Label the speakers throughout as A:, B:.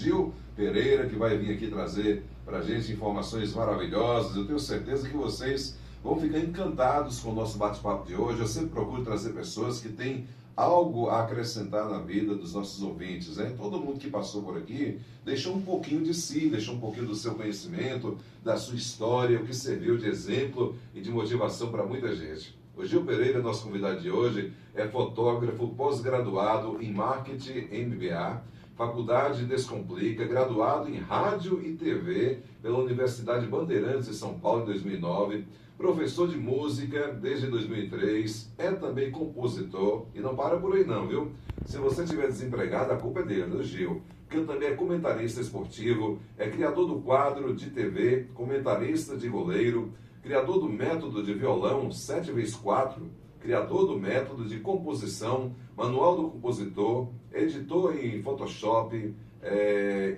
A: Gil Pereira, que vai vir aqui trazer para a gente informações maravilhosas. Eu tenho certeza que vocês vão ficar encantados com o nosso bate-papo de hoje. Eu sempre procuro trazer pessoas que têm algo a acrescentar na vida dos nossos ouvintes, né? Todo mundo que passou por aqui deixou um pouquinho de si, deixou um pouquinho do seu conhecimento, da sua história, o que serviu de exemplo e de motivação para muita gente. O Gil Pereira, nosso convidado de hoje, é fotógrafo pós-graduado em Marketing MBA, Faculdade Descomplica, graduado em Rádio e TV pela Universidade Bandeirantes de São Paulo em 2009, professor de música desde 2003, é também compositor, e não para por aí não, viu? Se você estiver desempregado, a culpa é dele, do Gil, porque também é comentarista esportivo, é criador do quadro de TV, comentarista de goleiro, criador do método de violão 7x4, criador do método de composição, manual do compositor, editor em Photoshop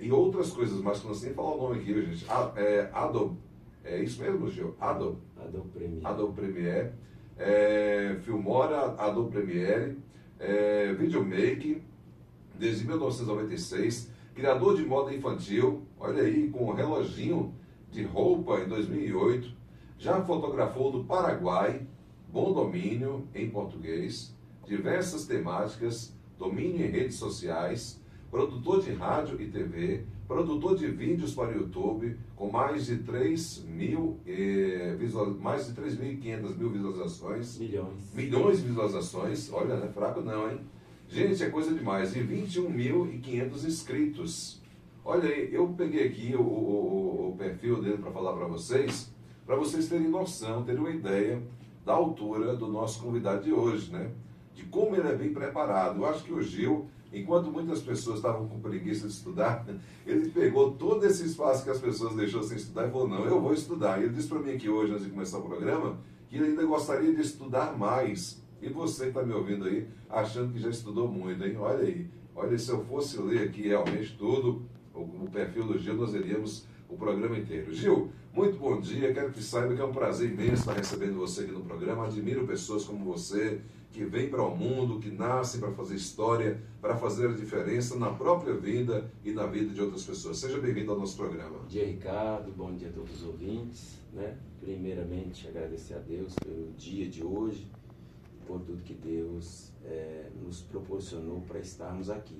A: e outras coisas mais, que não sei nem falar o nome aqui, gente. Adobe. É isso mesmo, Gil? Adobe Premiere. Adobe Premiere. Filmora, Adobe Premiere. Videomake, desde 1996. Criador de moda infantil, olha aí, com um reloginho de roupa em 2008. Já fotografou do Paraguai, bom domínio em português, diversas temáticas, domínio em redes sociais, produtor de rádio e TV, produtor de vídeos para o YouTube, com mais de 3.500 mil visualizações. Milhões de visualizações. Olha, não é fraco não, hein? Gente, é coisa demais. E 21.500 inscritos. Olha aí, eu peguei aqui o perfil dele para falar para vocês terem noção, terem uma ideia da altura do nosso convidado de hoje, né? De como ele é bem preparado. Eu acho que o Gil, enquanto muitas pessoas estavam com preguiça de estudar, ele pegou todo esse espaço que as pessoas deixou sem estudar e falou, não, eu vou estudar. E ele disse para mim aqui hoje, antes de começar o programa, que ele ainda gostaria de estudar mais. E você que está me ouvindo aí, achando que já estudou muito, hein? Olha aí. Olha, se eu fosse ler aqui realmente tudo, o perfil do Gil, nós iríamos o programa inteiro. Gil, muito bom dia. Quero que saiba que é um prazer imenso estar recebendo você aqui no programa. Admiro pessoas como você, que vêm para o mundo, que nascem para fazer história, para fazer a diferença na própria vida e na vida de outras pessoas. Seja bem-vindo ao nosso programa.
B: Bom dia, Ricardo. Bom dia a todos os ouvintes, né? Primeiramente, agradecer a Deus pelo dia de hoje, por tudo que Deus nos proporcionou para estarmos aqui.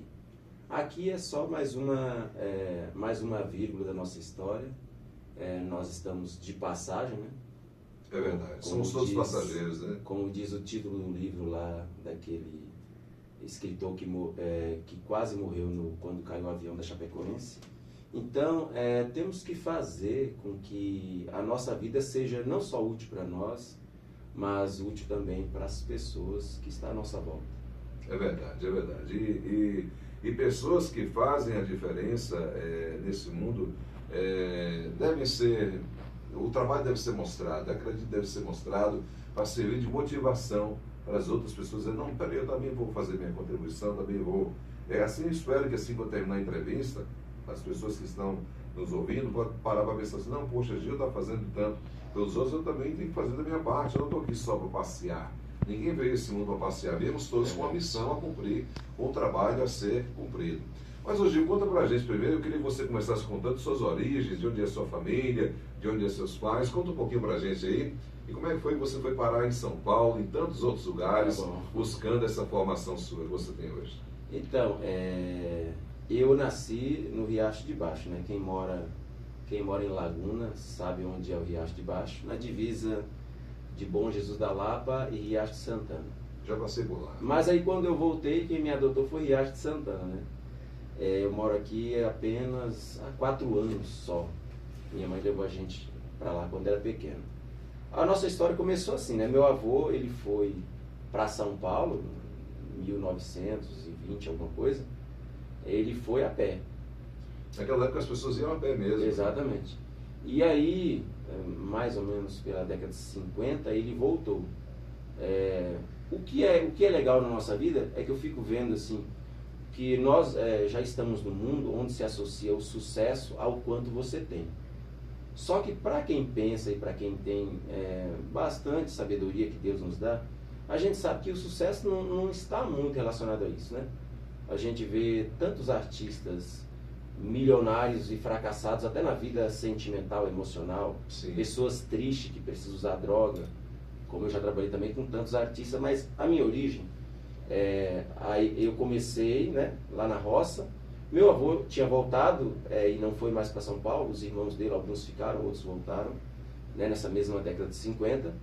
B: Aqui é só mais uma vírgula da nossa história. Nós estamos de passagem, né?
A: É verdade, somos todos passageiros, né?
B: Como diz o título do livro lá, daquele escritor que quase morreu quando caiu o avião da Chapecoense. Então, temos que fazer com que a nossa vida seja não só útil para nós, mas útil também para as pessoas que estão à nossa volta.
A: É verdade, é verdade. E pessoas que fazem a diferença nesse mundo devem ser... O trabalho deve ser mostrado, acredito que deve ser mostrado para servir de motivação para as outras pessoas. Não, peraí, eu também vou fazer minha contribuição, também vou... assim, eu espero que assim, quando terminar a entrevista, as pessoas que estão nos ouvindo vão parar para pensar assim, não, poxa, Gil está fazendo tanto pelos outros, eu também tenho que fazer da minha parte, eu não estou aqui só para passear. Ninguém veio esse mundo para passear, viemos todos com uma missão a cumprir, com um trabalho a ser cumprido. Mas, Gil, conta pra gente primeiro, eu queria que você começasse contando suas origens, de onde é sua família, de onde é seus pais. Conta um pouquinho pra gente aí. E como é que foi que você foi parar em São Paulo, em tantos outros lugares, buscando essa formação sua que você tem hoje?
B: Então, eu nasci no Riacho de Baixo, né? Quem mora em Laguna sabe onde é o Riacho de Baixo, na divisa de Bom Jesus da Lapa e Riacho de Santana.
A: Já passei por lá.
B: Mas aí quando eu voltei, quem me adotou foi Riacho de Santana, né? Eu moro aqui apenas há 4 anos só. Minha mãe levou a gente para lá quando era pequeno. A nossa história começou assim, né? Meu avô, ele foi para São Paulo, em 1920, alguma coisa. Ele foi a pé.
A: Naquela época as pessoas iam a pé mesmo.
B: Exatamente. E aí, mais ou menos pela década de 50, ele voltou. O que é legal na nossa vida é que eu fico vendo assim, que nós já estamos num mundo onde se associa o sucesso ao quanto você tem. Só que para quem pensa e para quem tem bastante sabedoria que Deus nos dá, a gente sabe que o sucesso não está muito relacionado a isso, né? A gente vê tantos artistas milionários e fracassados até na vida sentimental, emocional,
A: Sim.
B: pessoas tristes que precisam usar droga, como eu já trabalhei também com tantos artistas, mas a minha origem, aí eu comecei, né, lá na roça. Meu avô tinha voltado e não foi mais para São Paulo, os irmãos dele, alguns ficaram, outros voltaram, né, nessa mesma década de 50.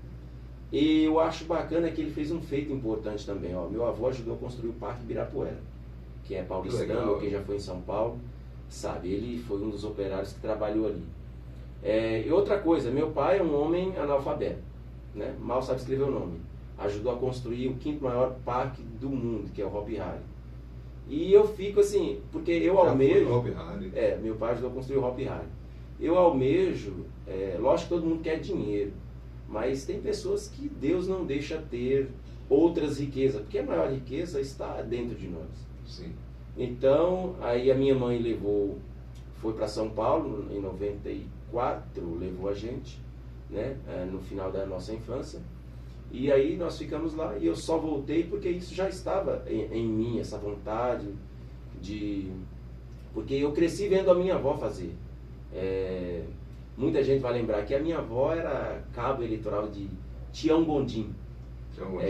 B: E eu acho bacana que ele fez um feito importante também. Ó. Meu avô ajudou a construir o Parque Ibirapuera, que é paulistano, quem já foi em São Paulo, sabe, ele foi um dos operários que trabalhou ali. E outra coisa, meu pai é um homem analfabeto, né, mal sabe escrever o nome. Ajudou a construir o 5º maior parque do mundo, que é o Hopi Hari. E eu fico assim, porque eu almejo... meu pai ajudou a construir o Hopi Hari. Eu almejo, lógico que todo mundo quer dinheiro, mas tem pessoas que Deus não deixa ter outras riquezas, porque a maior riqueza está dentro de nós.
A: Sim.
B: Então, aí a minha mãe foi para São Paulo em 94, levou a gente, né, no final da nossa infância. E aí nós ficamos lá e eu só voltei porque isso já estava em mim, essa vontade porque eu cresci vendo a minha avó fazer. Muita gente vai lembrar que a minha avó era cabo eleitoral de Tião Gondim.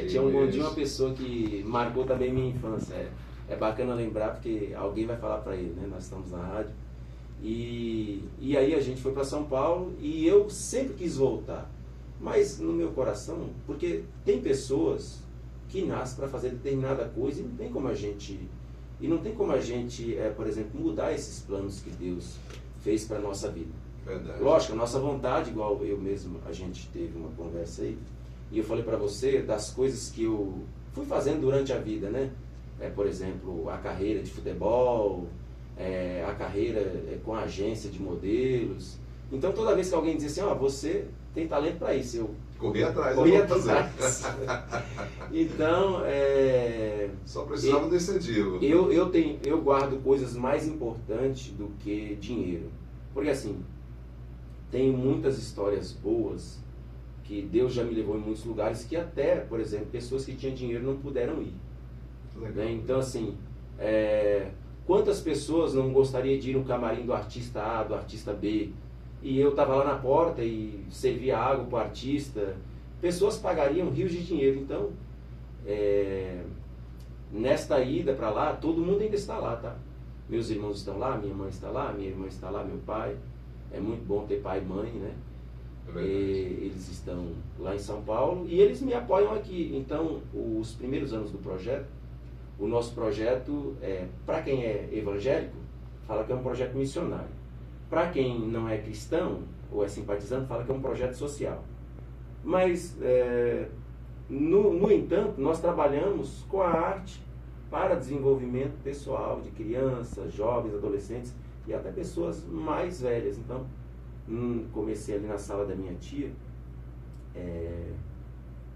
B: Tião Gondim é uma pessoa que marcou também minha infância. É bacana lembrar porque alguém vai falar para ele, né? Nós estamos na rádio. E aí a gente foi para São Paulo e eu sempre quis voltar. Mas no meu coração, porque tem pessoas que nascem para fazer determinada coisa e não tem como a gente, por exemplo, mudar esses planos que Deus fez para a nossa vida.
A: Verdade.
B: Lógico, a nossa vontade, igual eu mesmo, a gente teve uma conversa aí, e eu falei para você das coisas que eu fui fazendo durante a vida, né? Por exemplo, a carreira de futebol, a carreira com a agência de modelos. Então toda vez que alguém dizia assim, você tem talento para isso, eu
A: corri atrás.
B: Então,
A: só precisava de incentivo.
B: Eu guardo coisas mais importantes do que dinheiro. Porque assim, tem muitas histórias boas que Deus já me levou em muitos lugares que até, por exemplo, pessoas que tinham dinheiro não puderam ir. Legal. Então assim, quantas pessoas não gostariam de ir no camarim do artista A, do artista B? E eu estava lá na porta e servia água para o artista. Pessoas pagariam rios de dinheiro. Então, nesta ida para lá, todo mundo ainda está lá, tá? Meus irmãos estão lá, minha mãe está lá, minha irmã está lá, meu pai. É muito bom ter pai e mãe, né? Eles estão lá em São Paulo e eles me apoiam aqui. Então, os primeiros anos do projeto, o nosso projeto, para quem é evangélico, fala que é um projeto missionário. Para quem não é cristão ou é simpatizante, fala que é um projeto social. Mas, no entanto, nós trabalhamos com a arte para desenvolvimento pessoal de crianças, jovens, adolescentes e até pessoas mais velhas. Então, comecei ali na sala da minha tia,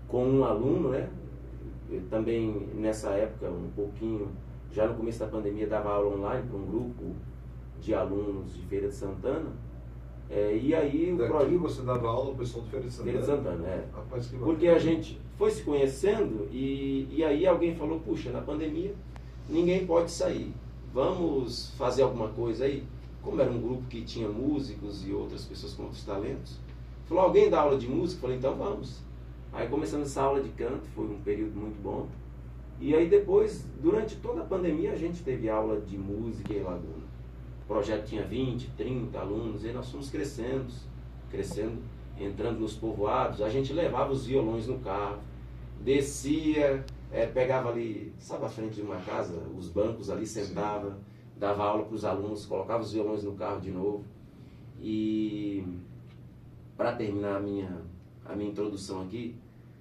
B: com um aluno, né? Eu também, nessa época, um pouquinho, já no começo da pandemia, dava aula online para um grupo de alunos de Feira de Santana. E aí
A: daqui você dava aula ao pessoal de Feira de Santana?
B: Feira de Santana,
A: Rapaz, que
B: porque a gente foi se conhecendo e aí alguém falou, puxa, na pandemia ninguém pode sair, vamos fazer alguma coisa aí? Como era um grupo que tinha músicos e outras pessoas com outros talentos, falou, alguém dá aula de música? Falei, então vamos. Aí começamos essa aula de canto, foi um período muito bom. E aí depois, durante toda a pandemia, a gente teve aula de música em Laguna. O projeto tinha 20, 30 alunos, e aí nós fomos crescendo, entrando nos povoados. A gente levava os violões no carro, descia, pegava ali, sabe, à frente de uma casa, os bancos ali, sentava, sim, dava aula para os alunos, colocava os violões no carro de novo. E para terminar a minha introdução aqui,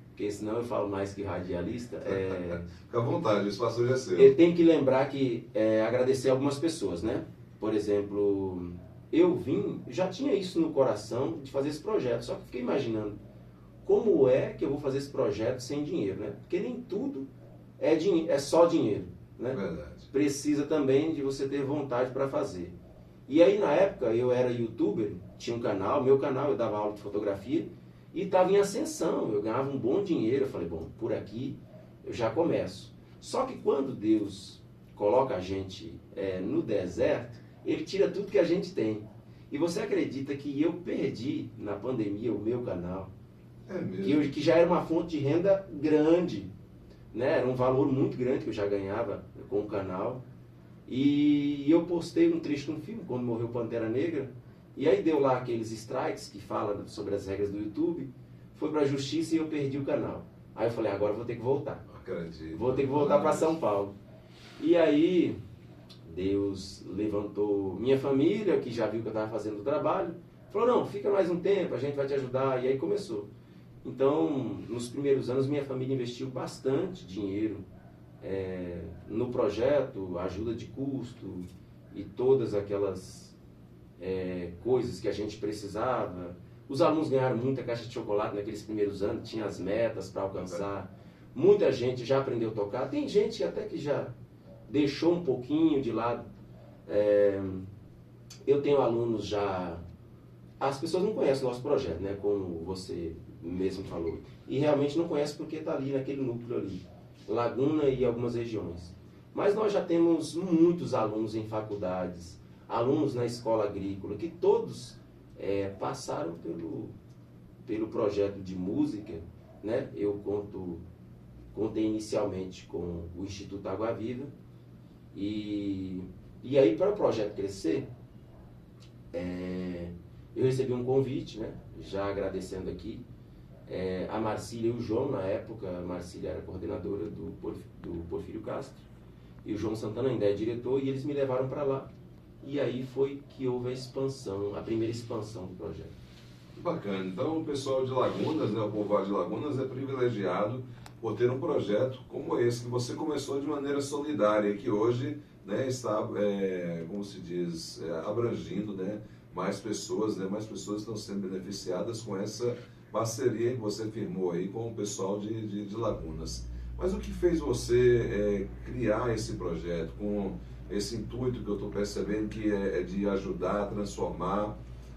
B: porque senão eu falo mais que radialista.
A: Fica à vontade, o espaço já é seu.
B: Eu tenho que lembrar que agradecer algumas pessoas, né? Por exemplo, eu já tinha isso no coração de fazer esse projeto, só que fiquei imaginando como é que eu vou fazer esse projeto sem dinheiro, né? Porque nem tudo é só dinheiro, né?
A: Verdade.
B: Precisa também de você ter vontade para fazer. E aí na época eu era youtuber, tinha um canal, meu canal, eu dava aula de fotografia e estava em ascensão, eu ganhava um bom dinheiro. Eu falei, bom, por aqui eu já começo. Só que quando Deus coloca a gente no deserto, ele tira tudo que a gente tem. E você acredita que eu perdi na pandemia o meu canal?
A: É mesmo?
B: Que já era uma fonte de renda grande, né? Era um valor muito grande que eu já ganhava com o canal. E eu postei um trecho de um filme, quando morreu Pantera Negra, e aí deu lá aqueles strikes que falam sobre as regras do YouTube, foi para a justiça e eu perdi o canal. Aí eu falei, agora eu vou ter que voltar.
A: Acredito.
B: Vou ter que voltar para São Paulo. E aí Deus levantou minha família, que já viu que eu estava fazendo o trabalho, falou, não, fica mais um tempo, a gente vai te ajudar. E aí começou. Então, nos primeiros anos, minha família investiu bastante dinheiro no projeto, ajuda de custo e todas aquelas coisas que a gente precisava. Os alunos ganharam muita caixa de chocolate naqueles primeiros anos, tinha as metas para alcançar. Muita gente já aprendeu a tocar. Tem gente até que já deixou um pouquinho de lado. Eu tenho alunos já... As pessoas não conhecem o nosso projeto, né? Como você mesmo falou. E realmente não conhecem porque está ali naquele núcleo ali. Laguna e algumas regiões. Mas nós já temos muitos alunos em faculdades, alunos na escola agrícola, que todos passaram pelo projeto de música, né? Eu contei inicialmente com o Instituto Água Viva, e aí para o projeto crescer, eu recebi um convite, né? Já agradecendo aqui, a Marcília e o João, na época, a Marcília era coordenadora do Porfírio Castro, e o João Santana ainda é diretor, e eles me levaram para lá. E aí foi que houve a expansão, a primeira expansão do projeto.
A: Bacana. Então o pessoal de Lagunas, né, o povoado de Lagunas é privilegiado por ter um projeto como esse, que você começou de maneira solidária e que hoje, né, está, como se diz, abrangindo, né, mais pessoas estão sendo beneficiadas com essa parceria que você firmou aí com o pessoal de Lagunas. Mas o que fez você criar esse projeto com esse intuito que eu estou percebendo que é de ajudar a transformar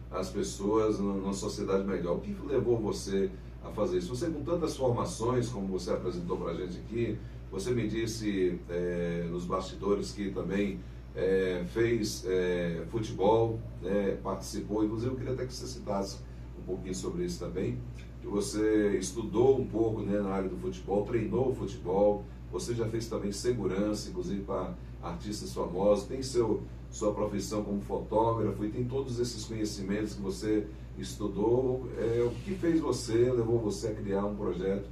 A: as pessoas numa sociedade melhor? O que levou você a fazer isso? Você, com tantas formações, como você apresentou para a gente aqui, você me disse nos bastidores que também fez futebol, participou, inclusive eu queria até que você citasse um pouquinho sobre isso também, que você estudou um pouco, né, na área do futebol, treinou o futebol, você já fez também segurança, inclusive para artistas famosos, tem sua profissão como fotógrafo e tem todos esses conhecimentos que você estudou. O que fez você, levou você a criar um projeto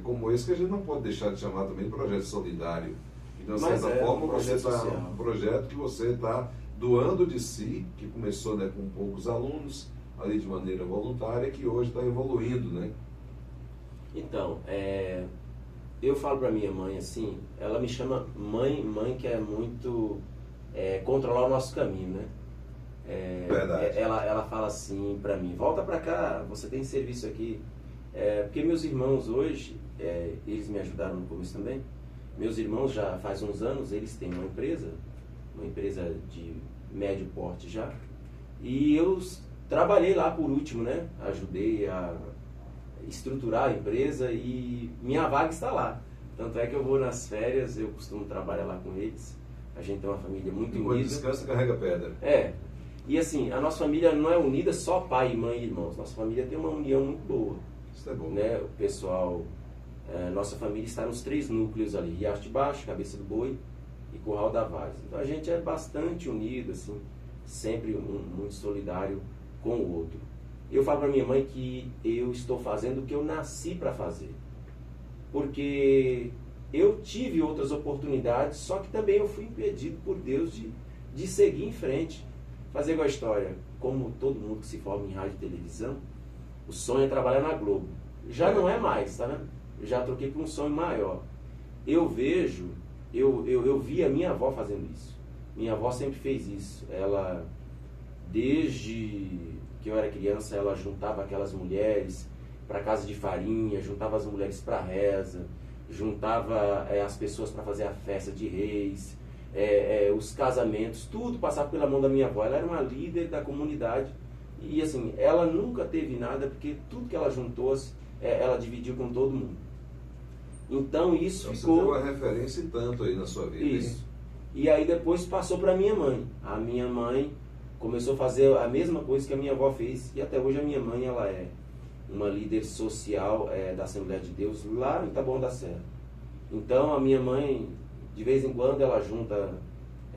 A: como esse, que a gente não pode deixar de chamar também de projeto solidário? Então, de certa forma, você está um projeto que você está doando de si, que começou, né, com poucos alunos, ali de maneira voluntária, que hoje está evoluindo, né?
B: Então, eu falo para minha mãe assim, ela me chama mãe que é muito controlar o nosso caminho, né?
A: Verdade.
B: Ela fala assim para mim, volta para cá, você tem serviço aqui. Porque meus irmãos hoje, eles me ajudaram no começo também, meus irmãos já faz uns anos, eles têm uma empresa de médio porte já, e eu trabalhei lá por último, né? Ajudei a estruturar a empresa e minha vaga está lá. Tanto é que eu vou nas férias, eu costumo trabalhar lá com eles. A gente tem uma família muito unida.
A: Quando descansa, carrega pedra.
B: E assim, a nossa família não é unida só pai, mãe e irmãos. Nossa família tem uma união muito boa.
A: Isso é bom.
B: Né? O pessoal, nossa família está nos 3 núcleos ali: Riacho de Baixo, Cabeça do Boi e Curral da Várzea. Então a gente é bastante unido, assim, sempre muito solidário com o outro. Eu falo para minha mãe que eu estou fazendo o que eu nasci para fazer. Porque eu tive outras oportunidades, só que também eu fui impedido por Deus de seguir em frente. Fazer igual a história, como todo mundo que se forma em rádio e televisão, o sonho é trabalhar na Globo. Já não é mais, tá vendo? Eu já troquei por um sonho maior. Eu vi a minha avó fazendo isso. Minha avó sempre fez isso. Ela, desde que eu era criança, ela juntava aquelas mulheres para casa de farinha, juntava as mulheres para reza, juntava as pessoas para fazer a festa de reis, os casamentos, tudo passava pela mão da minha avó. Ela era uma líder da comunidade e assim, ela nunca teve nada, porque tudo que ela juntou, ela dividiu com todo mundo. Então isso ficou...
A: Você deu uma referência em tanto aí na sua vida.
B: Isso. E aí depois passou para minha mãe. A minha mãe começou a fazer a mesma coisa que a minha avó fez, e até hoje a minha mãe ela é uma líder social da Assembleia de Deus lá em Taboão da Serra. Então a minha mãe, de vez em quando, ela junta,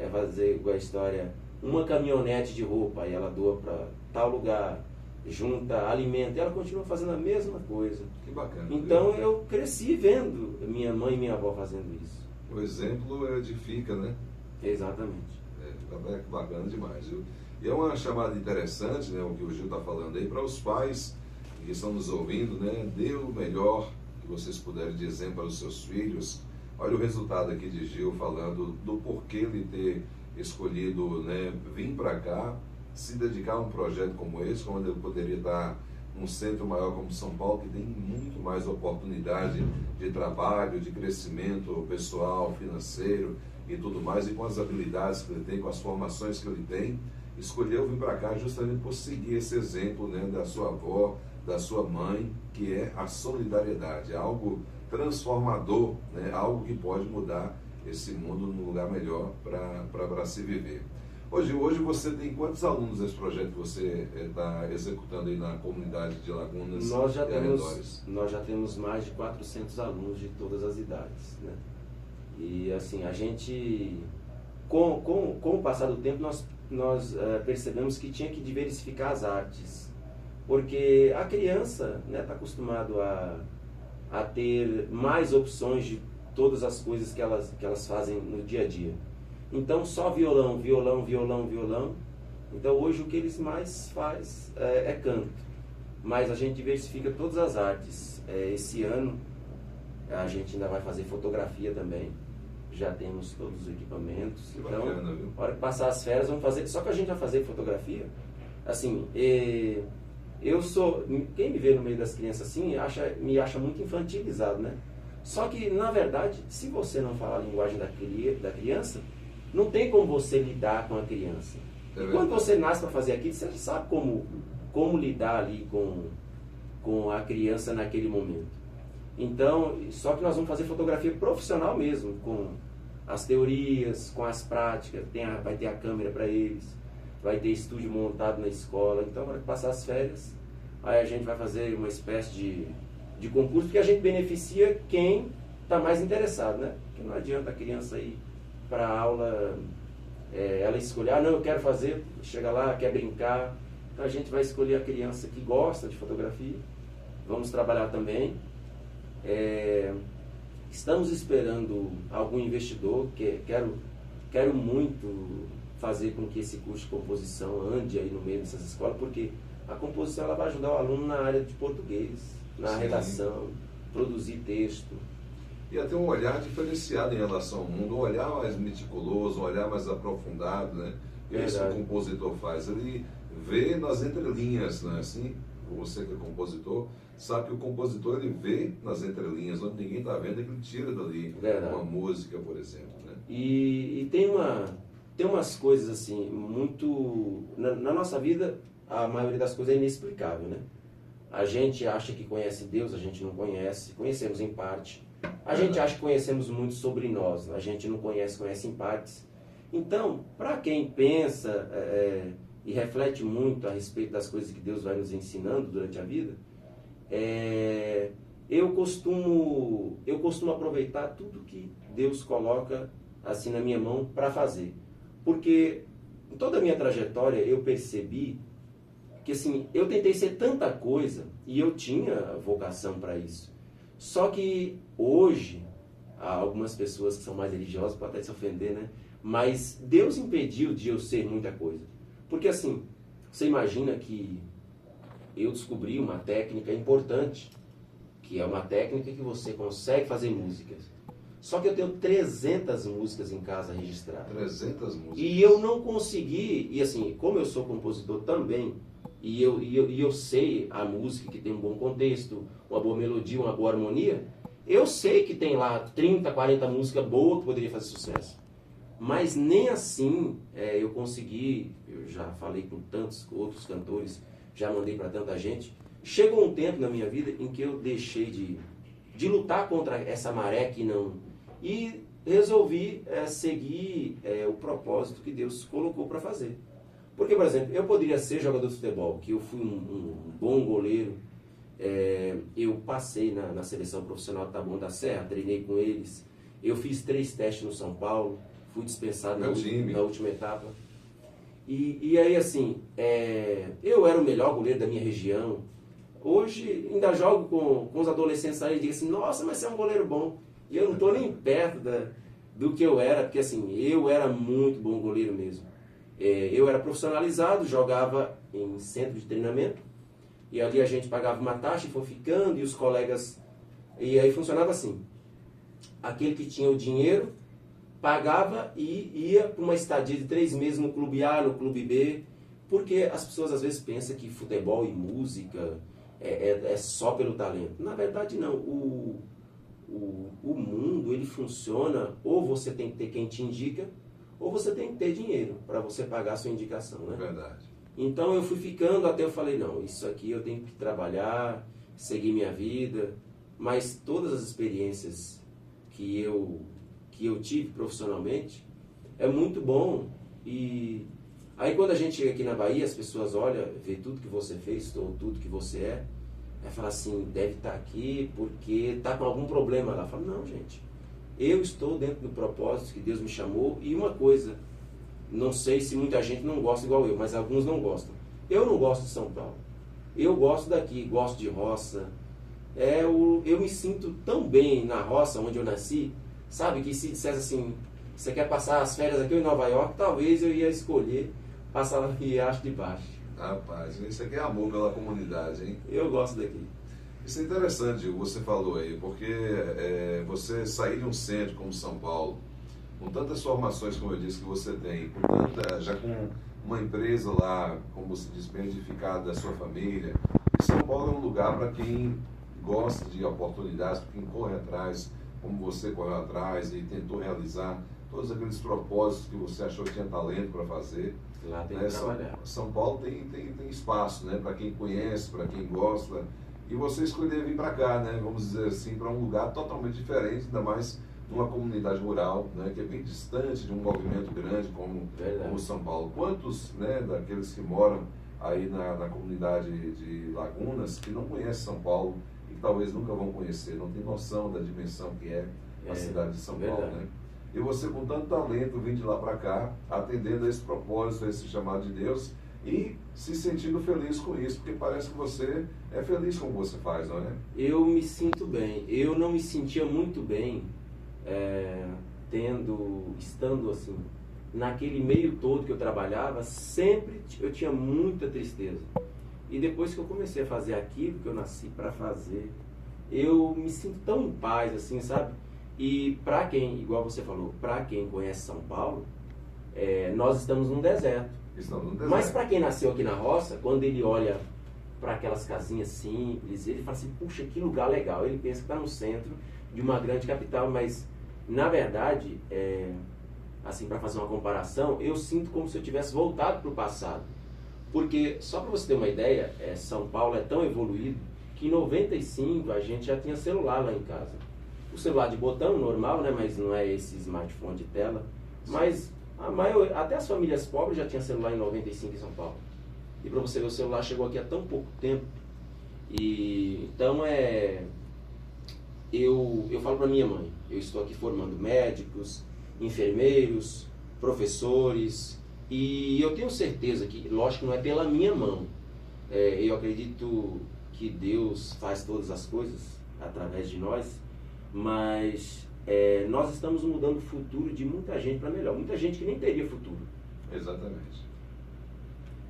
B: fazer igual a história, uma caminhonete de roupa, e ela doa para tal lugar, junta alimento, e ela continua fazendo a mesma coisa.
A: Que bacana.
B: Então eu cresci vendo minha mãe e minha avó fazendo isso.
A: O exemplo edifica, né?
B: Exatamente.
A: É bacana demais, viu? E é uma chamada interessante, né, o que o Gil está falando aí, para os pais que estão nos ouvindo, né? Dê o melhor que vocês puderem de exemplo para os seus filhos. Olha o resultado aqui de Gil falando do porquê ele ter escolhido, né, vir para cá, se dedicar a um projeto como esse, quando ele poderia estar num centro maior como São Paulo, que tem muito mais oportunidade de trabalho, de crescimento pessoal, financeiro e tudo mais, e com as habilidades que ele tem, com as formações que ele tem, escolheu vir para cá justamente por seguir esse exemplo, né, da sua avó, da sua mãe, que é a solidariedade, algo transformador, né, algo que pode mudar esse mundo num lugar melhor para se viver. Hoje você tem quantos alunos nesse projeto que você está executando aí na comunidade de Lagunas e arredores?
B: Nós já temos mais de 400 alunos de todas as idades, né? E assim, a gente, com o passar do tempo, nós percebemos que tinha que diversificar as artes, porque a criança está acostumado a ter mais opções de todas as coisas que elas fazem no dia a dia. Então só violão. Então hoje o que eles mais faz é canto, mas a gente diversifica todas as artes. Esse ano a gente ainda vai fazer fotografia também. Já temos todos os equipamentos.
A: Que
B: então,
A: bacana, viu?
B: na hora que passar as férias, vamos fazer. Só que a gente vai fazer fotografia. Assim, quem me vê no meio das crianças assim, me acha muito infantilizado, né? Só que, na verdade, se você não falar a linguagem da criança, não tem como você lidar com a criança. E quando você nasce para fazer aquilo, você sabe como lidar ali com a criança naquele momento. Então, só que nós vamos fazer fotografia profissional mesmo, com as teorias, com as práticas, vai ter a câmera para eles, vai ter estúdio montado na escola. Então, na hora que passar as férias, aí a gente vai fazer uma espécie de concurso, porque a gente beneficia quem está mais interessado, né? Porque não adianta a criança ir para a aula, ela escolher, não, eu quero fazer, chega lá, quer brincar. Então, a gente vai escolher a criança que gosta de fotografia. Vamos trabalhar também. Estamos esperando algum investidor, que quero muito fazer com que esse curso de composição ande aí no meio dessas escolas, porque a composição ela vai ajudar o aluno na área de português, na redação, produzir texto.
A: E até um olhar diferenciado em relação ao mundo, um olhar mais meticuloso, um olhar mais aprofundado, né? Isso que o compositor faz, ele vê nas entrelinhas, não é assim? Você que é compositor, sabe que o compositor ele vê nas entrelinhas, onde ninguém está vendo, ele tira dali uma música, por exemplo, né?
B: E tem umas coisas assim, muito... Na nossa vida, a maioria das coisas é inexplicável, né? A gente acha que conhece Deus, a gente não conhece, conhecemos em parte. A gente acha que conhecemos muito sobre nós, a gente não conhece em partes. Então, para quem pensa e reflete muito a respeito das coisas que Deus vai nos ensinando durante a vida, eu costumo aproveitar tudo que Deus coloca assim na minha mão para fazer. Porque em toda a minha trajetória eu percebi que assim, eu tentei ser tanta coisa e eu tinha vocação para isso. Só que hoje, há algumas pessoas que são mais religiosas podem até se ofender, né? Mas Deus impediu de eu ser muita coisa. Porque assim, você imagina que eu descobri uma técnica importante, que é uma técnica que você consegue fazer músicas. Só que eu tenho 300 músicas em casa registradas.
A: 300 músicas.
B: E eu não consegui, e assim, como eu sou compositor também, e eu sei a música que tem um bom contexto, uma boa melodia, uma boa harmonia, eu sei que tem lá 30, 40 músicas boas que poderia fazer sucesso. Mas nem assim eu consegui, eu já falei com tantos outros cantores, já mandei para tanta gente. Chegou um tempo na minha vida em que eu deixei de lutar contra essa maré que não... E resolvi seguir o propósito que Deus colocou para fazer. Porque, por exemplo, eu poderia ser jogador de futebol, que eu fui um bom goleiro, eu passei na seleção profissional de Taboão da Serra, treinei com eles, eu fiz 3 testes no São Paulo, fui dispensado na última etapa. E aí, assim, eu era o melhor goleiro da minha região. Hoje, ainda jogo com os adolescentes aí e digo assim, nossa, mas você é um goleiro bom. E eu não estou nem perto do que eu era, porque assim, eu era muito bom goleiro mesmo. Eu era profissionalizado, jogava em centro de treinamento, e ali a gente pagava uma taxa e foi ficando, e os colegas... E aí funcionava assim, aquele que tinha o dinheiro pagava e ia para uma estadia de 3 meses no clube A, no clube B, porque as pessoas às vezes pensam que futebol e música é só pelo talento. Na verdade não, o mundo ele funciona, ou você tem que ter quem te indica, ou você tem que ter dinheiro para você pagar a sua indicação, né?
A: Verdade.
B: Então eu fui ficando até eu falei, não, isso aqui eu tenho que trabalhar, seguir minha vida, mas todas as experiências que eu tive profissionalmente é muito bom. E aí quando a gente chega aqui na Bahia, as pessoas olham, vê tudo que você fez, ou tudo que você aí fala assim, deve estar aqui porque está com algum problema lá. Fala, não, gente, eu estou dentro do propósito que Deus me chamou. E uma coisa, não sei se muita gente não gosta igual eu, mas alguns não gostam. Eu não gosto de São Paulo. Eu gosto daqui, gosto de roça. Eu me sinto tão bem na roça onde eu nasci, sabe? Que se dissesse assim, você quer passar as férias aqui em Nova York, talvez eu ia escolher passar lá em Riacho de Baixo.
A: Rapaz, isso aqui é amor pela comunidade, hein?
B: Eu gosto daqui.
A: Isso é interessante o que você falou aí, porque você sair de um centro como São Paulo, com tantas formações como eu disse que você tem, já com uma empresa lá, como você diz, bem edificada da sua família, e São Paulo é um lugar para quem gosta de oportunidades, para quem corre atrás, como você correu atrás e tentou realizar todos aqueles propósitos que você achou que tinha talento para fazer.
B: Lá tem que trabalhar.
A: São Paulo tem espaço, né, para quem conhece, para quem gosta. E você escolheu vir para cá, né, vamos dizer assim, para um lugar totalmente diferente, ainda mais numa comunidade rural, né, que é bem distante de um movimento grande como São Paulo. Quantos, né, daqueles que moram aí na comunidade de Lagunas que não conhecem São Paulo e que talvez nunca vão conhecer, não tem noção da dimensão que é a cidade de São Paulo, né? E você com tanto talento vem de lá para cá, atendendo a esse propósito, a esse chamado de Deus e se sentindo feliz com isso, porque parece que você é feliz com o que você faz, não é?
B: Eu me sinto bem. Eu não me sentia muito bem estando assim, naquele meio todo que eu trabalhava, sempre eu tinha muita tristeza. E depois que eu comecei a fazer aquilo que eu nasci para fazer, eu me sinto tão em paz, assim, sabe? E para quem, igual você falou, para quem conhece São Paulo, nós estamos num deserto. Mas para quem nasceu aqui na roça, quando ele olha para aquelas casinhas simples, ele fala assim, puxa, que lugar legal. Ele pensa que está no centro de uma grande capital, mas na verdade, assim, para fazer uma comparação, eu sinto como se eu tivesse voltado para o passado. Porque, só para você ter uma ideia, São Paulo é tão evoluído que em 95 a gente já tinha celular lá em casa. O celular de botão normal, né, mas não é esse smartphone de tela. Mas até as famílias pobres já tinham celular em 95 em São Paulo. E para você ver, o celular chegou aqui há tão pouco tempo. E então eu falo para minha mãe, eu estou aqui formando médicos, enfermeiros, professores, e eu tenho certeza que, lógico, não é pela minha mão. Eu acredito que Deus faz todas as coisas através de nós, mas nós estamos mudando o futuro de muita gente para melhor. Muita gente que nem teria futuro.
A: Exatamente.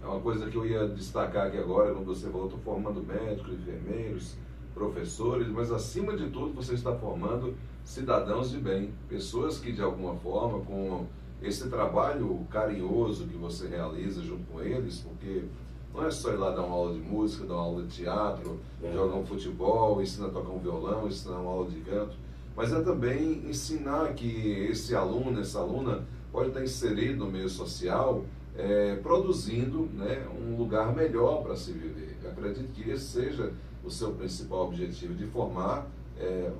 A: É uma coisa que eu ia destacar aqui agora, quando você falou, estou formando médicos, enfermeiros, professores, mas acima de tudo você está formando cidadãos de bem, pessoas que de alguma forma, com esse trabalho carinhoso que você realiza junto com eles, porque não é só ir lá dar uma aula de música, dar uma aula de teatro, jogar um futebol, ensinar a tocar um violão, ensinar uma aula de canto, mas é também ensinar que esse aluno, essa aluna pode estar inserido no meio social, produzindo, né, um lugar melhor para se viver. Eu acredito que esse seja o seu principal objetivo, de formar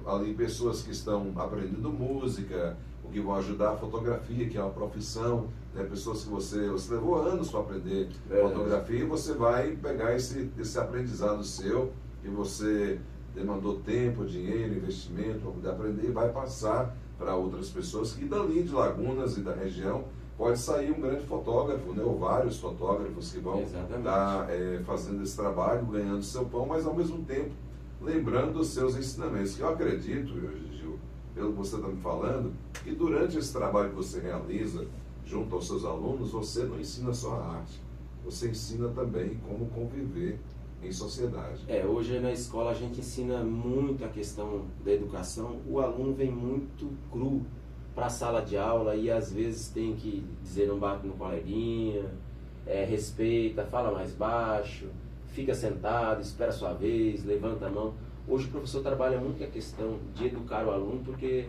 A: ali pessoas que estão aprendendo música, o que vão ajudar a fotografia, que é uma profissão, né? Pessoas que você levou anos para aprender fotografia, e você vai pegar esse aprendizado seu, que você demandou tempo, dinheiro, investimento para poder aprender, e vai passar para outras pessoas que dali de Lagunas e da região pode sair um grande fotógrafo, né? Ou vários fotógrafos que vão estar fazendo esse trabalho, ganhando seu pão, mas ao mesmo tempo lembrando os seus ensinamentos. Que eu acredito, Gil, pelo que você está me falando, que durante esse trabalho que você realiza junto aos seus alunos, você não ensina só a arte, você ensina também como conviver em sociedade.
B: Hoje na escola a gente ensina muito a questão da educação. O aluno vem muito cru para a sala de aula e às vezes tem que dizer não bate no coleguinha, respeita, fala mais baixo, fica sentado, espera a sua vez, levanta a mão. Hoje o professor trabalha muito a questão de educar o aluno, porque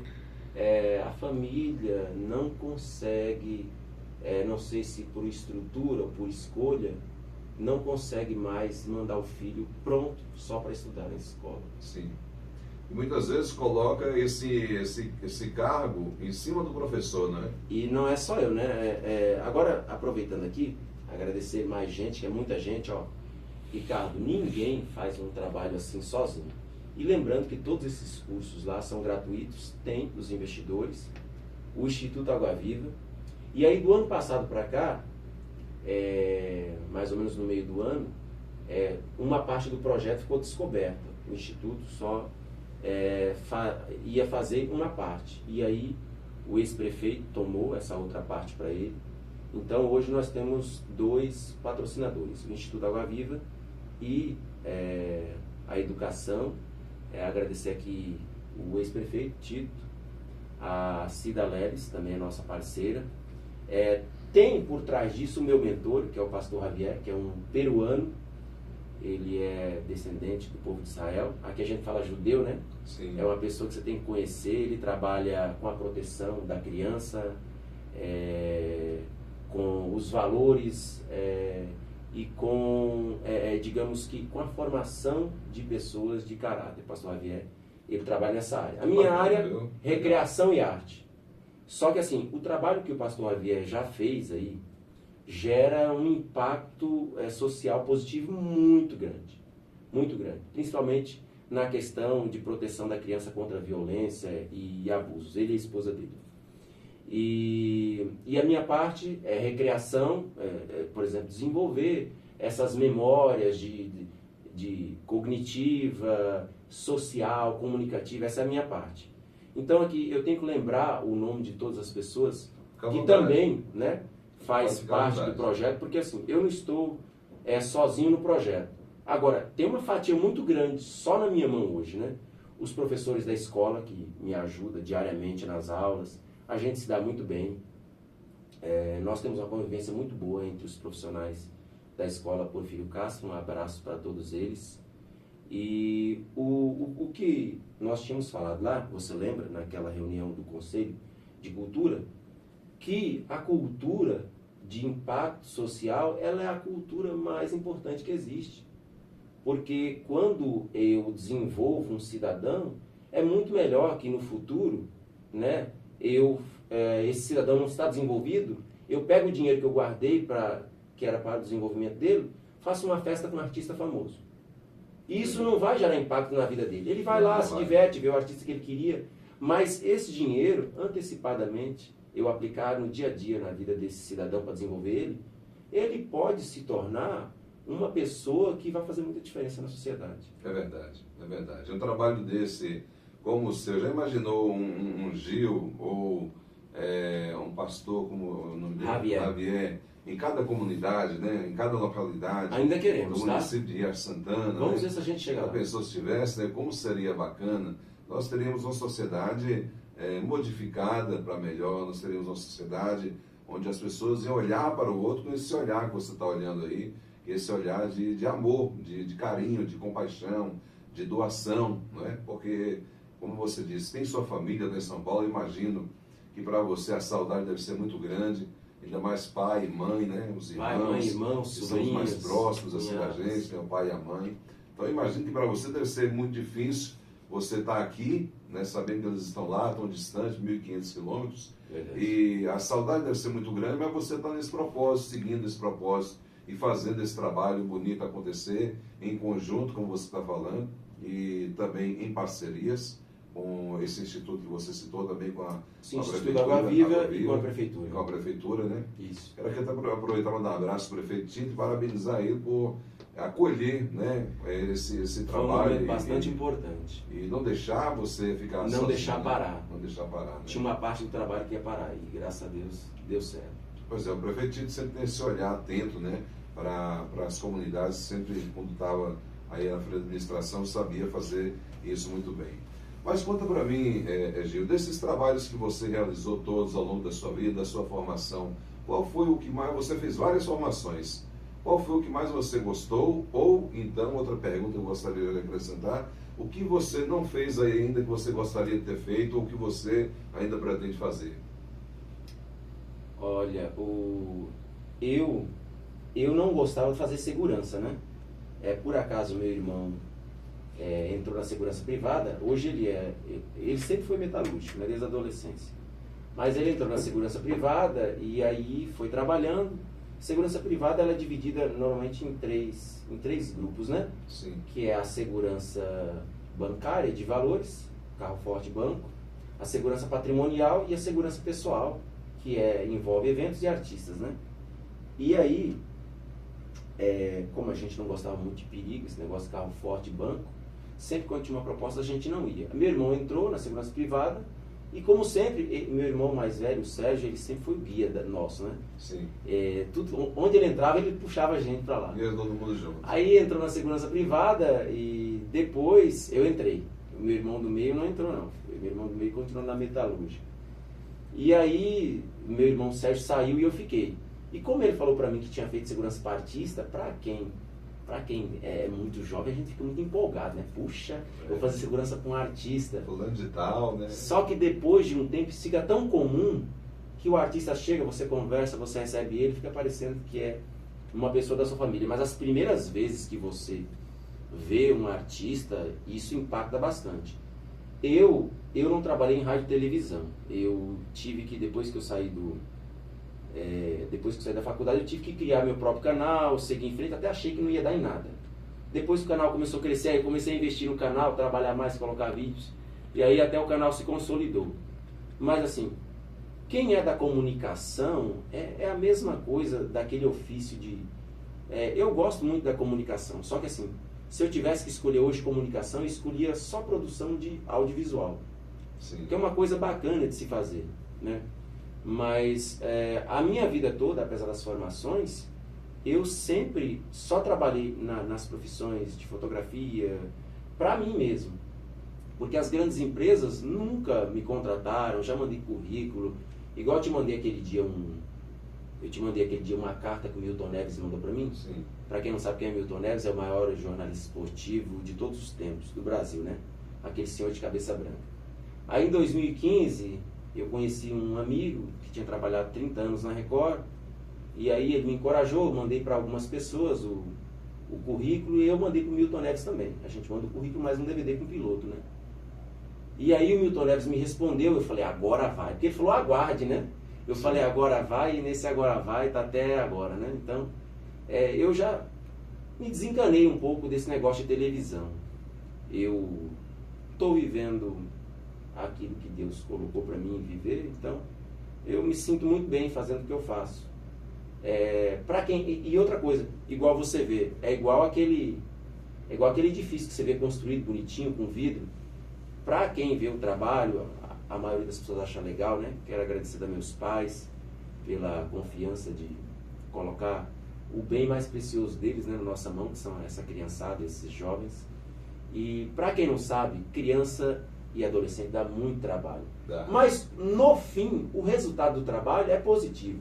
B: a família não consegue, não sei se por estrutura ou por escolha, não consegue mais mandar o filho pronto só para estudar na escola.
A: Sim. E muitas vezes coloca esse cargo em cima do professor, né?
B: E não é só eu, né? Agora, aproveitando aqui, agradecer mais gente, que é muita gente, ó. Ricardo, ninguém faz um trabalho assim sozinho. E lembrando que todos esses cursos lá são gratuitos, tem os investidores, o Instituto Água Viva. E aí do ano passado para cá, mais ou menos no meio do ano, uma parte do projeto ficou descoberta. O Instituto só ia fazer uma parte. E aí o ex-prefeito tomou essa outra parte para ele. Então hoje nós temos 2 patrocinadores, o Instituto Água Viva e a educação. Agradecer aqui o ex-prefeito Tito, a Cida Leves, também é nossa parceira. Tem por trás disso o meu mentor, que é o pastor Javier, que é um peruano. Ele é descendente do povo de Israel. Aqui a gente fala judeu, né?
A: Sim.
B: É uma pessoa que você tem que conhecer. Ele trabalha com a proteção da criança, com os valores e com, digamos que, com a formação de pessoas de caráter. Pastor Javier, ele trabalha nessa área. A minha área, recreação e arte. Só que assim, o trabalho que o pastor Javier já fez aí, gera um impacto social positivo muito grande, principalmente na questão de proteção da criança contra a violência e abusos. Ele e a esposa dele. E a minha parte é recreação, por exemplo, desenvolver essas memórias de cognitiva, social, comunicativa, essa é a minha parte. Então aqui eu tenho que lembrar o nome de todas as pessoas que também, né, faz parte do projeto, porque assim, eu não estou sozinho no projeto. Agora, tem uma fatia muito grande só na minha mão hoje, né? Os professores da escola que me ajudam diariamente nas aulas, a gente se dá muito bem. Nós temos uma convivência muito boa entre os profissionais da escola Porfírio Castro, um abraço para todos eles. E o que nós tínhamos falado lá, você lembra, naquela reunião do Conselho de Cultura, que a cultura de impacto social, ela é a cultura mais importante que existe. Porque quando eu desenvolvo um cidadão, é muito melhor que no futuro, né, esse cidadão não está desenvolvido, eu pego o dinheiro que eu guardei, que era para o desenvolvimento dele, faço uma festa com um artista famoso. Isso não vai gerar impacto na vida dele. Ele vai lá, se diverte, vê o artista que ele queria, mas esse dinheiro, antecipadamente, eu aplicar no dia a dia na vida desse cidadão para desenvolver ele pode se tornar uma pessoa que vai fazer muita diferença na sociedade.
A: É verdade, é verdade. Um trabalho desse, como o seu, já imaginou um Gil ou um pastor como o nome dele? Javier, em cada comunidade, né, em cada localidade.
B: Ainda queremos,
A: no município de Riacho Santana.
B: Vamos ver se a gente chega lá.
A: A pessoa estivesse, né, como seria bacana. Nós teríamos uma sociedade modificada para melhor, nós teríamos uma sociedade onde as pessoas iam olhar para o outro com esse olhar que você está olhando aí, esse olhar de amor, de carinho, de compaixão, de doação, não é? Porque, como você disse, tem sua família lá em São Paulo, eu imagino que para você a saudade deve ser muito grande, ainda mais pai e mãe, né? Os irmãos,
B: pai, mãe, irmãos,
A: que são os mais próximos assim da gente, né? O pai e a mãe. Então eu imagino que para você deve ser muito difícil você está aqui, né, sabendo que eles estão lá, tão distantes, 1.500 quilômetros,
B: Verdade.
A: e a saudade deve ser muito grande, mas você está nesse propósito, seguindo esse propósito e fazendo esse trabalho bonito acontecer em conjunto, como você está falando, e também em parcerias com esse instituto que você citou, também com a
B: Instituto Água Viva e com a Prefeitura.
A: Com a Prefeitura, né?
B: Isso.
A: Quero aqui aproveitar para dar um abraço ao prefeito Tito e parabenizar ele por acolher, né, esse
B: Foi um
A: trabalho.
B: momento bastante importante.
A: E não deixar você ficar
B: Não
A: sozinho,
B: deixar
A: né?
B: parar.
A: Não deixar parar, né?
B: Tinha uma parte do trabalho que ia parar e graças a Deus deu certo.
A: Pois é, o prefeito Tito sempre tem esse olhar atento, né, para as comunidades, sempre quando estava aí na frente da administração, sabia fazer isso muito bem. Mas conta para mim, Gil, desses trabalhos que você realizou todos ao longo da sua vida, da sua formação, qual foi o que mais, você fez várias formações, qual foi o que mais você gostou? Ou então, outra pergunta que eu gostaria de acrescentar, o que você não fez ainda que você gostaria de ter feito ou que você ainda pretende fazer?
B: Olha, eu não gostava de fazer segurança, né? Por acaso meu irmão entrou na segurança privada. Hoje ele sempre foi metalúrgico, né, desde a adolescência. Mas ele entrou na segurança privada e aí foi trabalhando. Segurança privada ela é dividida normalmente em três grupos, né?
A: Sim.
B: Que é a segurança bancária de valores, carro forte banco, a segurança patrimonial e a segurança pessoal, que envolve eventos e artistas, né? E aí, como a gente não gostava muito de perigo, esse negócio de carro forte banco, sempre quando tinha uma proposta a gente não ia. Meu irmão entrou na segurança privada e, como sempre, meu irmão mais velho, o Sérgio, ele sempre foi o guia nosso, né?
A: Sim.
B: Onde ele entrava, ele puxava a gente para lá.
A: E todo mundo junto.
B: Aí entrou na segurança privada e depois eu entrei. O meu irmão do meio não entrou, não. O meu irmão do meio continuou na metalúrgica. E aí, meu irmão Sérgio saiu e eu fiquei. E como ele falou para mim que tinha feito segurança partista, para quem é muito jovem, a gente fica muito empolgado, né? Puxa, vou fazer segurança com um artista.
A: Fulano de tal, né?
B: Só que depois de um tempo isso fica tão comum que o artista chega, você conversa, você recebe ele, fica parecendo que é uma pessoa da sua família. Mas as primeiras vezes que você vê um artista, isso impacta bastante. Eu não trabalhei em rádio e televisão. Eu tive que, depois que eu saí da faculdade, eu tive que criar meu próprio canal, seguir em frente, até achei que não ia dar em nada. Depois que o canal começou a crescer, aí eu comecei a investir no canal, trabalhar mais, colocar vídeos, e aí até o canal se consolidou. Mas assim, quem é da comunicação é a mesma coisa daquele ofício de... eu gosto muito da comunicação, só que assim, se eu tivesse que escolher hoje comunicação, eu escolhia só produção de audiovisual.
A: Sim.
B: Que é uma coisa bacana de se fazer, né? Mas a minha vida toda, apesar das formações, eu sempre só trabalhei nas profissões de fotografia para mim mesmo. Porque as grandes empresas nunca me contrataram, já mandei currículo. Igual eu te mandei aquele dia uma carta que o Milton Neves mandou para mim.
A: Sim.
B: Para quem não sabe quem é Milton Neves, é o maior jornalista esportivo de todos os tempos do Brasil, né? Aquele senhor de cabeça branca. Aí em 2015, eu conheci um amigo que tinha trabalhado 30 anos na Record, e aí ele me encorajou, eu mandei para algumas pessoas o currículo, e eu mandei para o Milton Neves também. A gente manda o currículo, mais um DVD com piloto, né? E aí o Milton Neves me respondeu, eu falei, agora vai. Porque ele falou, aguarde, né? Eu falei, agora vai, e nesse agora vai, tá até agora, né? Então, eu já me desencanei um pouco desse negócio de televisão. Eu estou vivendo aquilo que Deus colocou para mim viver, então eu me sinto muito bem fazendo o que eu faço. E outra coisa, igual você vê, é igual aquele edifício que você vê construído bonitinho, com vidro. Para quem vê o trabalho, a maioria das pessoas acha legal, né? Quero agradecer a meus pais pela confiança de colocar o bem mais precioso deles, né, na nossa mão, que são essa criançada, esses jovens. E para quem não sabe, criança e adolescente dá muito trabalho.
A: Dá.
B: Mas no fim, o resultado do trabalho é positivo.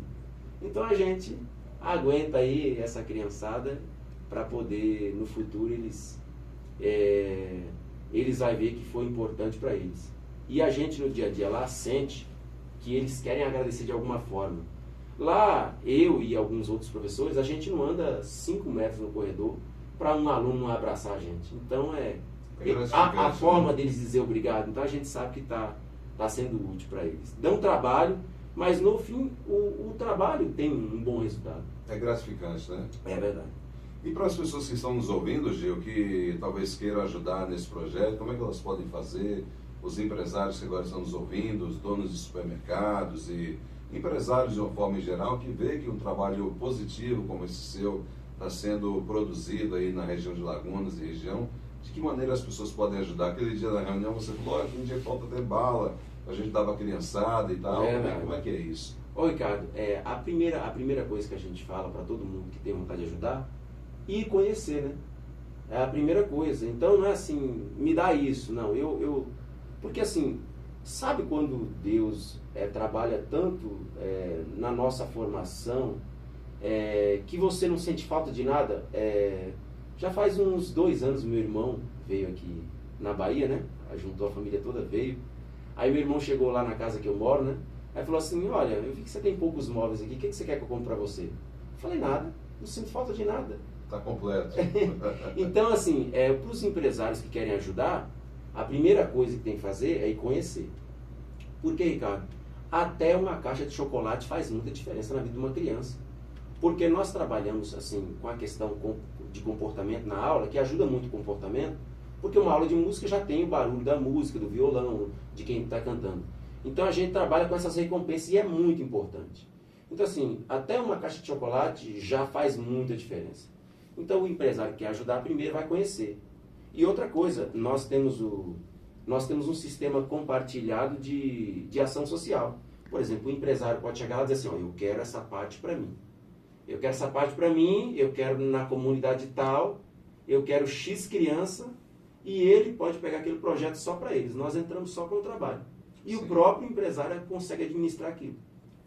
B: Então a gente aguenta aí essa criançada para poder, no futuro, eles vão ver que foi importante para eles. E a gente no dia a dia lá sente que eles querem agradecer de alguma forma. Lá, eu e alguns outros professores, a gente não anda 5 metros no corredor para um aluno não abraçar a gente. Então A forma deles dizer obrigado, então a gente sabe que está sendo útil para eles. Dão trabalho, mas no fim o trabalho tem um bom resultado.
A: É gratificante, né?
B: É verdade.
A: E para as pessoas que estão nos ouvindo, Gil, que talvez queiram ajudar nesse projeto, como é que elas podem fazer? Os empresários que agora estão nos ouvindo, os donos de supermercados e empresários de uma forma em geral, que vê que um trabalho positivo como esse seu está sendo produzido aí na região de Lagunas e região, de que maneira as pessoas podem ajudar? Aquele dia da reunião você falou, que um dia falta ter bala, a gente dava criançada e tal, como é que é isso?
B: Ô Ricardo, a primeira coisa que a gente fala para todo mundo que tem vontade de ajudar, ir conhecer, né? É a primeira coisa. Então não é assim, me dá isso, não, porque assim, sabe quando Deus trabalha tanto na nossa formação, que você não sente falta de nada? Já faz uns 2 anos meu irmão veio aqui na Bahia, né? Juntou a família toda, veio. Aí meu irmão chegou lá na casa que eu moro, né? Aí falou assim, olha, eu vi que você tem poucos móveis aqui, o que você quer que eu compre pra você? Eu falei, nada, não sinto falta de nada.
A: Tá completo.
B: Então assim, para os empresários que querem ajudar, a primeira coisa que tem que fazer é ir conhecer. Por quê, Ricardo? Até uma caixa de chocolate faz muita diferença na vida de uma criança. Porque nós trabalhamos assim com a questão de comportamento na aula, que ajuda muito o comportamento, porque uma aula de música já tem o barulho da música, do violão, de quem está cantando. Então a gente trabalha com essas recompensas e é muito importante. Então assim, até uma caixa de chocolate já faz muita diferença. Então o empresário que quer ajudar primeiro vai conhecer. E outra coisa, nós temos um sistema compartilhado de ação social. Por exemplo, o empresário pode chegar lá e dizer assim, eu quero essa parte para mim. Eu quero essa parte para mim, eu quero na comunidade tal, eu quero X criança, e ele pode pegar aquele projeto só para eles. Nós entramos só com o trabalho. E o próprio empresário consegue administrar aquilo.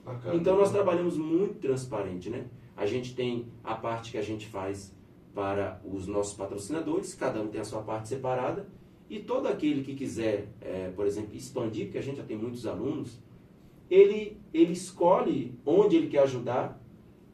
A: Bacana.
B: Então nós trabalhamos muito transparente, né? A gente tem a parte que a gente faz para os nossos patrocinadores, cada um tem a sua parte separada, e todo aquele que quiser, por exemplo, expandir, porque a gente já tem muitos alunos, ele escolhe onde ele quer ajudar,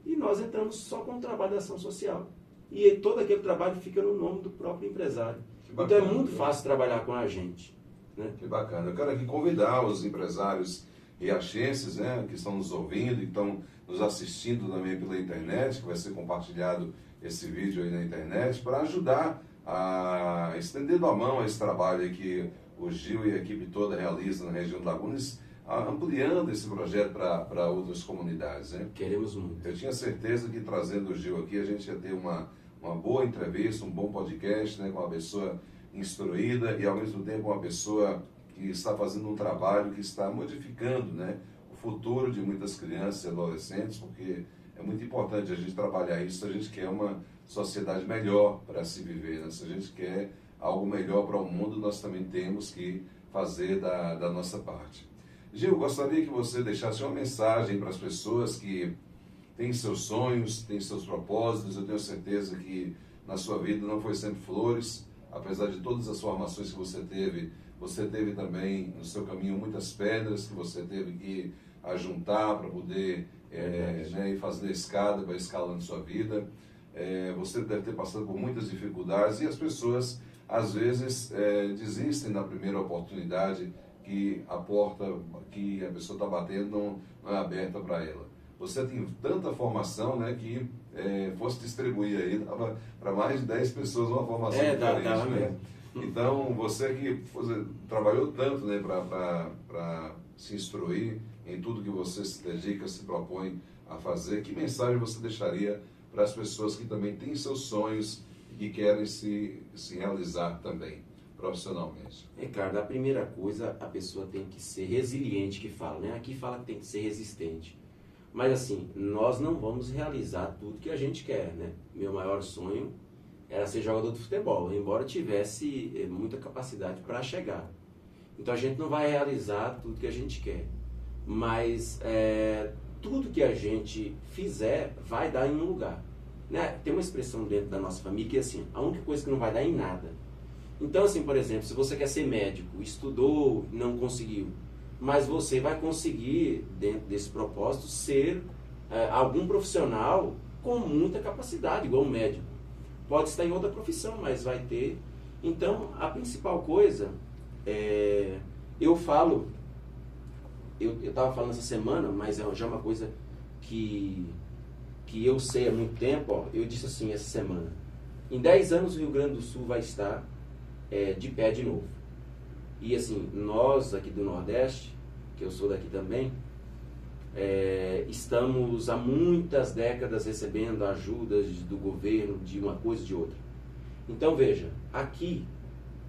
B: e nós entramos só com o trabalho de ação social. E todo aquele trabalho fica no nome do próprio empresário. Bacana, então é muito fácil trabalhar com a gente. Né?
A: Que bacana. Eu quero aqui convidar os empresários riachenses, né, que estão nos ouvindo, que estão nos assistindo também pela internet, que vai ser compartilhado esse vídeo aí na internet, para ajudar a estender a mão a esse trabalho aí que o Gil e a equipe toda realizam na região de Lagunas, ampliando esse projeto para outras comunidades. Né?
B: Queremos muito.
A: Eu tinha certeza que trazendo o Gil aqui a gente ia ter uma boa entrevista, um bom podcast, né, com uma pessoa instruída e ao mesmo tempo uma pessoa que está fazendo um trabalho que está modificando, né, o futuro de muitas crianças e adolescentes, porque é muito importante a gente trabalhar isso se a gente quer uma sociedade melhor para se viver, né? Se a gente quer algo melhor para o mundo, nós também temos que fazer da nossa parte. Gil, gostaria que você deixasse uma mensagem para as pessoas que têm seus sonhos, têm seus propósitos. Eu tenho certeza que na sua vida não foi sempre flores, apesar de todas as formações que você teve também no seu caminho muitas pedras que você teve que ajuntar para poder né, ir fazendo a escada, vai escalando sua vida. Você deve ter passado por muitas dificuldades e as pessoas às vezes desistem na primeira oportunidade que a porta que a pessoa está batendo não é aberta para ela. Você tem tanta formação, né, que fosse distribuir aí, dava para mais de 10 pessoas uma formação diferente, né? Então, você que trabalhou tanto, né, para se instruir em tudo que você se dedica, se propõe a fazer, que mensagem você deixaria para as pessoas que também têm seus sonhos e que querem se realizar também profissionalmente?
B: Ricardo, a primeira coisa, a pessoa tem que ser resiliente, que fala, né? Aqui fala que tem que ser resistente. Mas assim, nós não vamos realizar tudo que a gente quer, né? Meu maior sonho era ser jogador de futebol, embora tivesse muita capacidade para chegar. Então a gente não vai realizar tudo que a gente quer. Mas tudo que a gente fizer vai dar em um lugar. Né? Tem uma expressão dentro da nossa família que é assim, a única coisa que não vai dar em nada. Então assim, por exemplo, se você quer ser médico, estudou, não conseguiu, mas você vai conseguir, dentro desse propósito, ser algum profissional com muita capacidade, igual um médico. Pode estar em outra profissão, mas vai ter Então, a principal coisa, eu estava falando essa semana, mas já é uma coisa que eu sei há muito tempo, ó, eu disse assim essa semana, em 10 anos o Rio Grande do Sul vai estar de pé de novo. E assim, nós aqui do Nordeste, que eu sou daqui também, estamos há muitas décadas recebendo ajudas do governo, de uma coisa e de outra. Então veja, aqui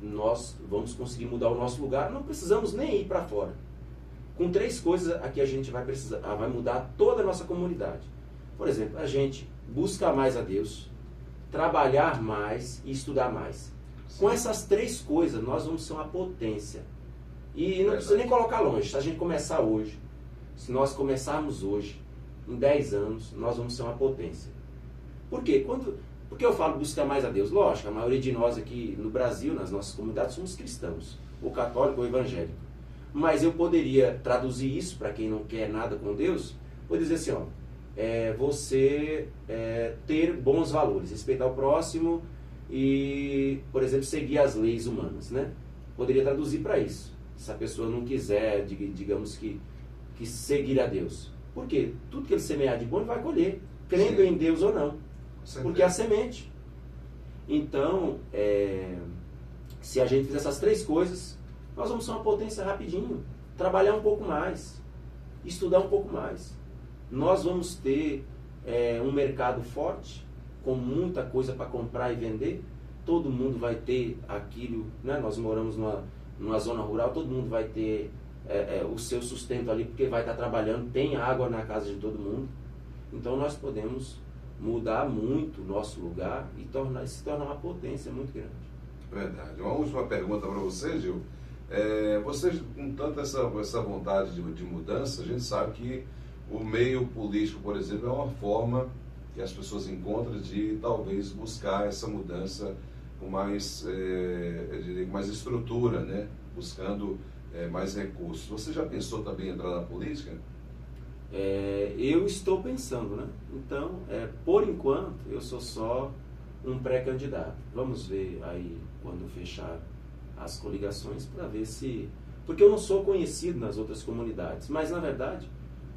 B: nós vamos conseguir mudar o nosso lugar, não precisamos nem ir para fora. Com 3 coisas aqui a gente vai mudar toda a nossa comunidade. Por exemplo, a gente busca mais a Deus, trabalhar mais e estudar mais. Sim. Com essas 3 coisas nós vamos ser uma potência. E não precisa nem colocar longe, se a gente começar hoje, se nós começarmos hoje, em 10 anos, nós vamos ser uma potência. Por quê? Porque eu falo buscar mais a Deus? Lógico, a maioria de nós aqui no Brasil, nas nossas comunidades, somos cristãos, ou católico ou evangélico. Mas eu poderia traduzir isso para quem não quer nada com Deus, vou dizer assim, ó, você ter bons valores, respeitar o próximo e, por exemplo, seguir as leis humanas, né? Poderia traduzir para isso, se a pessoa não quiser, digamos que seguir a Deus. Por quê? Tudo que ele semear de bom ele vai colher, crendo Sim. em Deus ou não. Porque é a semente. Então, se a gente fizer essas 3 coisas, nós vamos ser uma potência rapidinho. Trabalhar um pouco mais, estudar um pouco mais. Nós vamos ter um mercado forte, com muita coisa para comprar e vender. Todo mundo vai ter aquilo, né? Nós moramos numa zona rural, todo mundo vai ter o seu sustento ali, porque vai estar trabalhando, tem água na casa de todo mundo. Então nós podemos mudar muito o nosso lugar e se tornar uma potência muito grande.
A: Verdade. Uma última pergunta para você, Gil. Você, com tanta essa vontade de mudança, a gente sabe que o meio político, por exemplo, é uma forma que as pessoas encontram de talvez buscar essa mudança com mais, eu diria, mais estrutura, né? Buscando mais recursos. Você já pensou também em entrar na política?
B: Eu estou pensando, né? Então, por enquanto, eu sou só um pré-candidato. Vamos ver aí quando fechar as coligações para ver se... Porque eu não sou conhecido nas outras comunidades, mas na verdade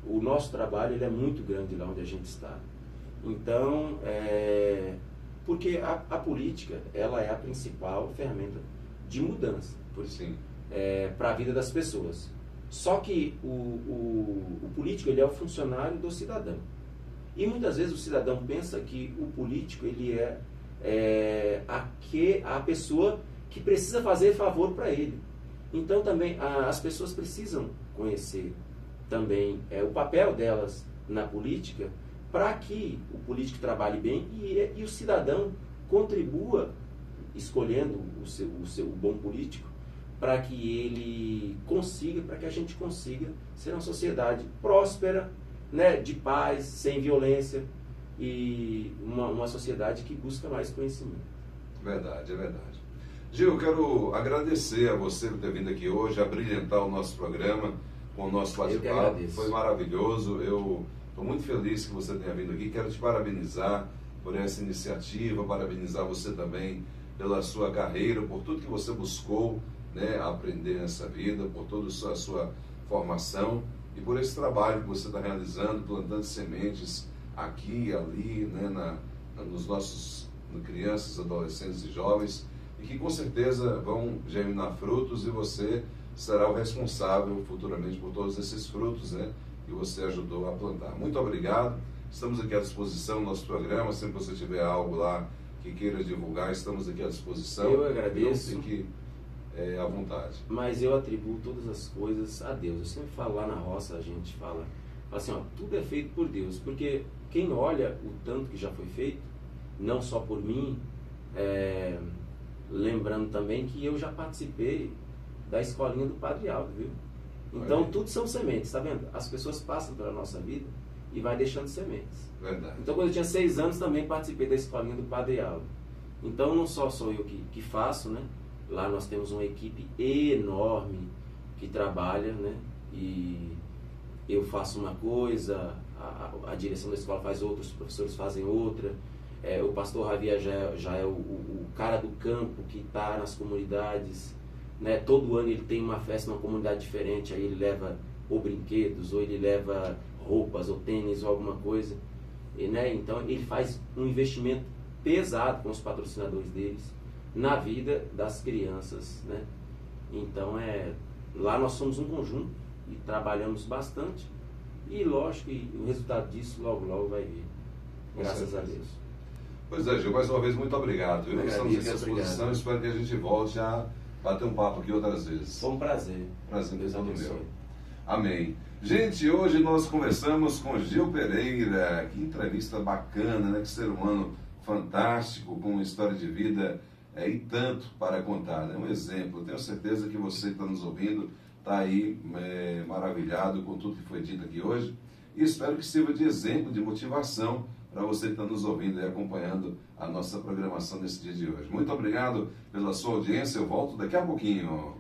B: o nosso trabalho ele é muito grande lá onde a gente está. Então, porque a política ela é a principal ferramenta de mudança para a vida das pessoas. Só que o político ele é o funcionário do cidadão. E muitas vezes o cidadão pensa que o político ele a pessoa que precisa fazer favor para ele. Então também as pessoas precisam conhecer também o papel delas na política para que o político trabalhe bem e o cidadão contribua escolhendo o bom político para que ele consiga, para que a gente consiga ser uma sociedade próspera, né, de paz, sem violência e uma sociedade que busca mais conhecimento.
A: Verdade, é verdade. Gil, eu quero agradecer a você por ter vindo aqui hoje, a brilhantar o nosso programa com o nosso bate-papo. Foi maravilhoso. Eu estou muito feliz que você tenha vindo aqui. Quero te parabenizar por essa iniciativa, parabenizar você também pela sua carreira, por tudo que você buscou, né, aprender nessa vida, por toda a sua formação e por esse trabalho que você está realizando, plantando sementes aqui e ali, né, nos nossos crianças, adolescentes e jovens, e que com certeza vão germinar frutos e você será o responsável futuramente por todos esses frutos, né, que você ajudou a plantar. Muito obrigado. Estamos aqui à disposição no nosso programa. Sempre que você tiver algo lá que queira divulgar, estamos aqui à disposição.
B: Eu agradeço.
A: À vontade.
B: Mas eu atribuo todas as coisas a Deus. Eu sempre falo lá na roça, a gente fala assim, ó, tudo é feito por Deus. Porque quem olha o tanto que já foi feito, não só por mim, lembrando também que eu já participei da escolinha do Padre Aldo, viu? Então tudo são sementes, tá vendo? As pessoas passam pela nossa vida e vai deixando sementes.
A: Verdade.
B: Então quando eu tinha 6 anos também participei da escolinha do Padre Aldo. Então não só sou eu que faço, né? Lá nós temos uma equipe enorme que trabalha, né? E eu faço uma coisa, a direção da escola faz outra, os professores fazem outra. O pastor Javier já é o cara do campo que está nas comunidades, né? Todo ano ele tem uma festa numa comunidade diferente, aí ele leva ou brinquedos, ou ele leva roupas, ou tênis, ou alguma coisa, né? Então ele faz um investimento pesado com os patrocinadores deles na vida das crianças, né? Então lá nós somos um conjunto e trabalhamos bastante, e lógico que o resultado disso logo vai vir, graças a Deus.
A: Pois é, Gil, mais uma vez, muito obrigado. Estamos aqui à disposição, espero que a gente volte a bater um papo aqui outras vezes.
B: Foi um prazer.
A: Prazer Deus todo meu. Amém. Gente, hoje nós conversamos com Gil Pereira. Que entrevista bacana, né? Que ser humano fantástico, com uma história de vida e tanto para contar, né? Um exemplo. Tenho certeza que você que está nos ouvindo está aí maravilhado com tudo que foi dito aqui hoje. E espero que sirva de exemplo, de motivação para você que está nos ouvindo e acompanhando a nossa programação nesse dia de hoje. Muito obrigado pela sua audiência. Eu volto daqui a pouquinho.